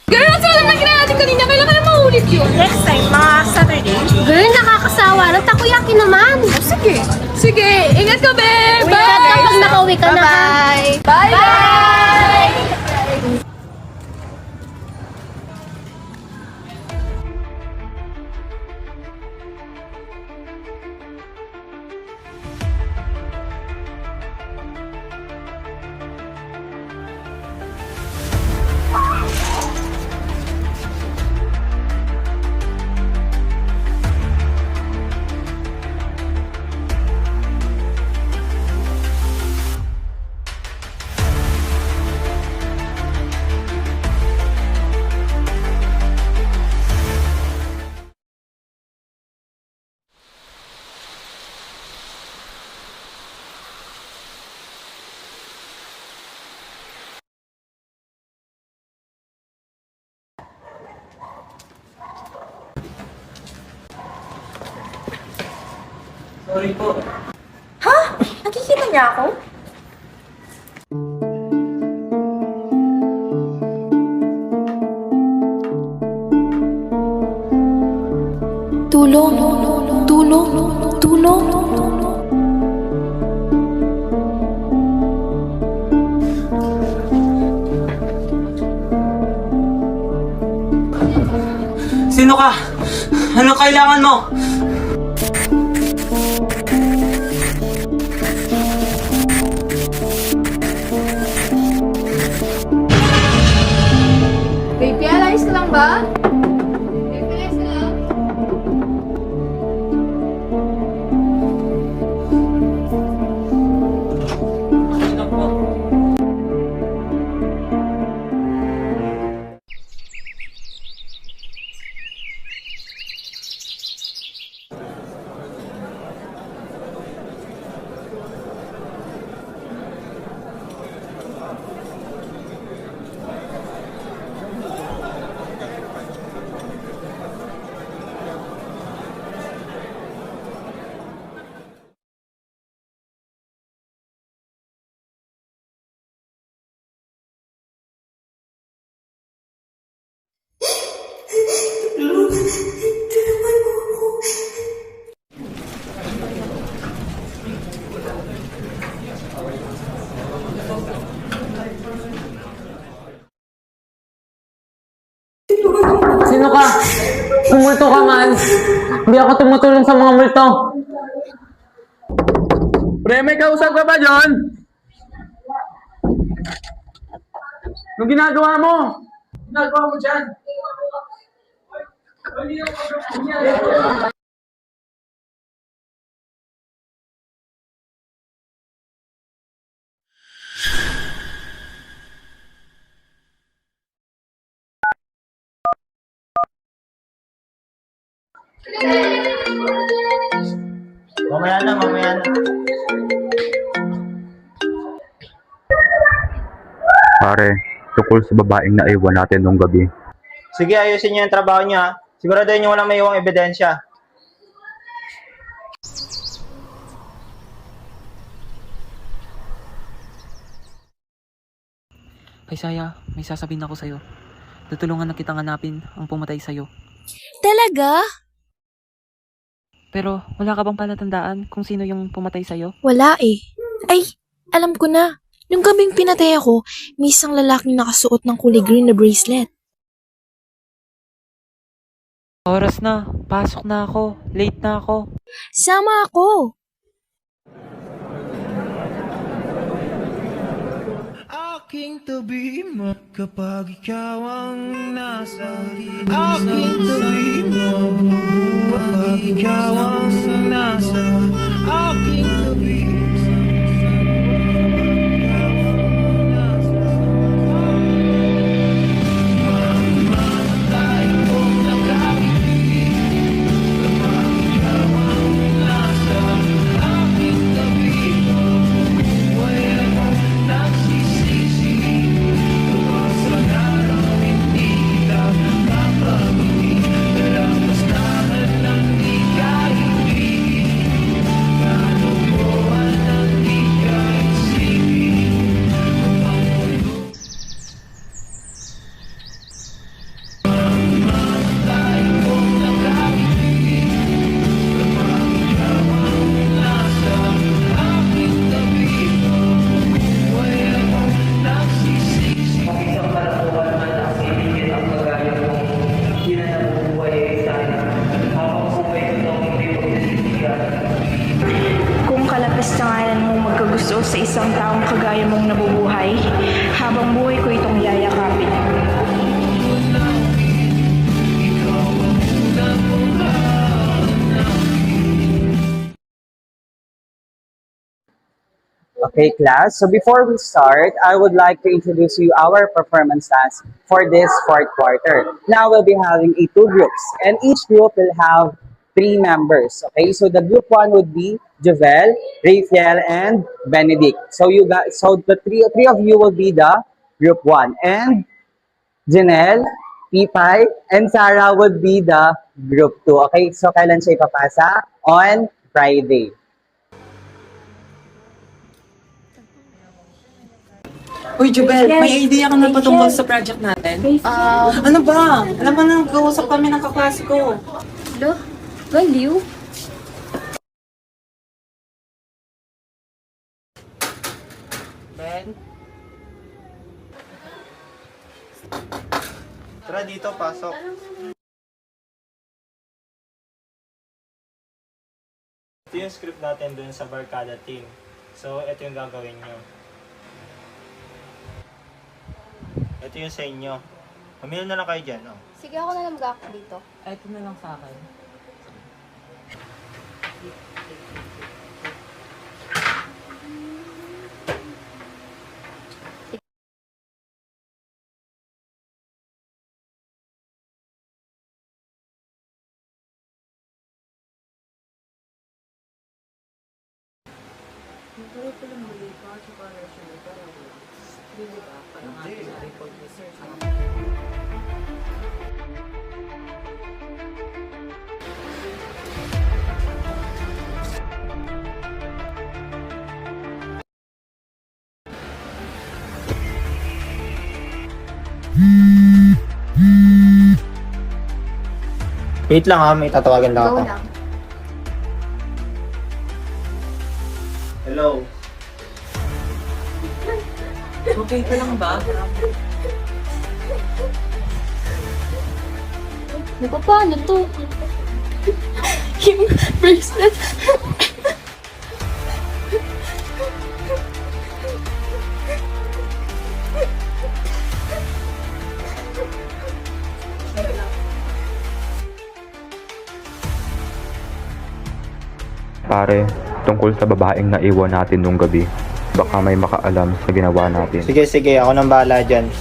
Girl, ang sarap na ginawa natin kanina. Kailangan na maulit yun. Next time, mga Saturday. Girl, nakakasawa. Nagtakoyaki naman. Sige. Sige, ingat ka, be. Uwi ka kapag nakauwi ka na. Bye. Bye. Sorry po. Ha? Nakikita niya ako? Tulong, tulong, tulong. Sino ka? Anong kailangan mo? Baby, alayos ka lang ba? Baby, alayos ka lang? Sino po? Sino ka? Tumulto ka man. Hindi ako tumutulong sa mga multo. Pre, may kausap ka ba, John? Anong ginagawa mo? Ginagawa mo dyan? Mamaya na, mamaya na. Pare, tukol sa babaeng naiwan natin nung gabi. Sige, ayusin niyo yung trabaho niyo ha. Siguraduhin niyo walang may iwang ebidensya. Ay, Saya, may sasabihin ako sa'yo. Tutulungan na kitang hanapin ang pumatay sa'yo. Talaga? Pero wala ka bang palatandaan kung sino yung pumatay sa'yo? Wala eh. Ay, alam ko na. Nung gabing pinatay ako, may isang lalaking nakasuot ng kulay green na bracelet. Oras na, pasok na ako, late na ako. Sama ako. Aking tabi mo kapag ikaw ang nasa aking tabi mo kapag ikaw ang nasa aking tabi. puso sa isang taong kagaya mong nabubuhay. Habang buhay ko itong yayakapin. Okay, class. So before we start, I would like to introduce you our performance task for this fourth quarter. Now we'll be having two groups, and each group will have 3 members. Okay, so the group 1 would be Jovel, Raphael, and Benedict. So the three of you will be the group 1, and Janelle, Pipay, and Sarah would be the group 2. Okay, so kailan siya ipapasa? On Friday. Uy, Jubel, may idea ka na patungkol sa project natin? Ano ba? Alam mo na, nag-uusap kami ng kaklase ko. Lo, baliw. Ben? Tara dito, pasok. Ito yung script natin dun sa Barkada team. So, ito yung gagawin nyo. Ito yung sa inyo. Pamilya na lang kayo dyan, oh. Sige, ako na lang mag-act dito. Ito na lang sa akin. Wait lang ha, may tatawagan lang Go ako. lang. Hello. Okay ka lang ba? Paano to? Yung bracelet. Pare, tungkol sa babaeng naiwan natin nung gabi. Baka may makaalam sa ginawa natin. Sige, sige. Ako nang bahala dyan.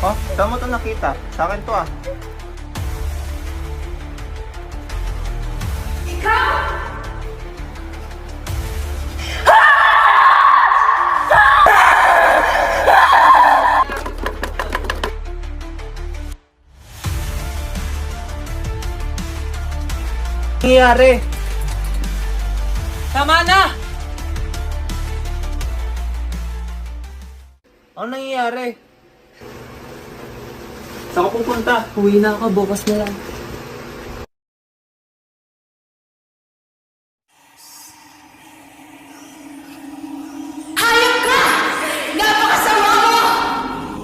Oh, saan mo ito nakita? Sa akin to ah. Nangyayari? Tama na! Ano nangyayari? Saan ka pupunta? Uwi na ako, bukas na lang.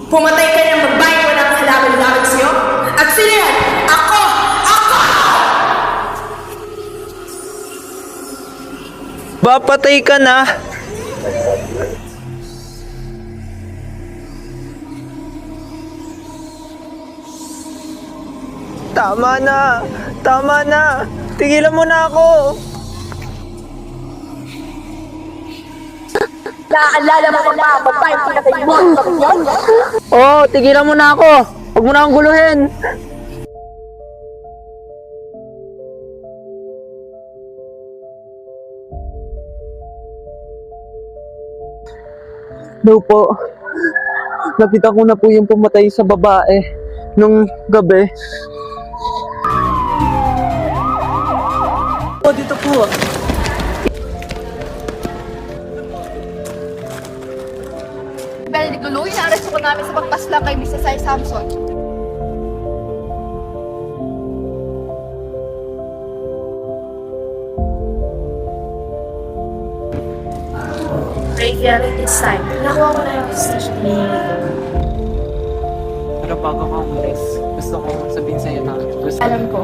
Pumatay ka ng babae mo na kalaban-laban sa'yo? At sino yan? Ako! Ako! Bapatay ka na! Tama na! Tama na! Tigilan mo na ako! Naaalala mo ba mga babae pinatay mo? Bakit yan? Oo, tigilan mo na ako! Huwag mo na akong guluhin! No po. Nakita ko na po yung pumatay sa babae nung gabi. O, dito po. Benedict Lulu, inaarest ko namin sa pagpasla kay Mrs. Sai Samson. feel like it's time. Nakuha ko na yung decision ni Pero bago ka umalis, gusto ko sabihin sa'yo na Alam ko.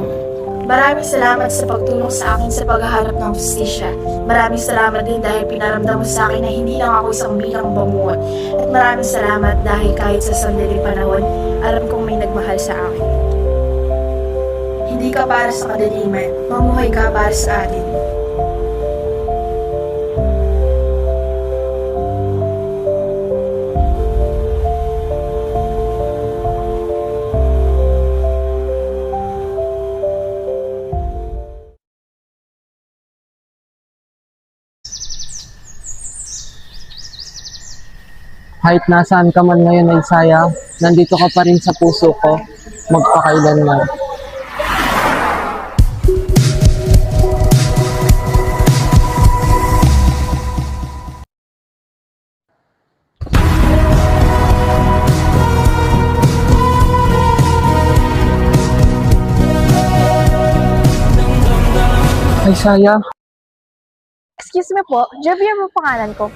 Maraming salamat sa pagtulong sa akin sa paghahanap ng justisya. Maraming salamat din dahil pinaramdam mo sa akin na hindi lang ako isang bikang bangungot. At maraming salamat dahil kahit sa sandaling panahon, alam kong may nagmahal sa akin. Hindi ka para sa kadiliman, mamuhay ka para sa atin. Kahit nasaan ka man ngayon, Isaiah, nandito ka pa rin sa puso ko, magpakailanman. Isaiah, Excuse me po, Javier mo pangalan ko.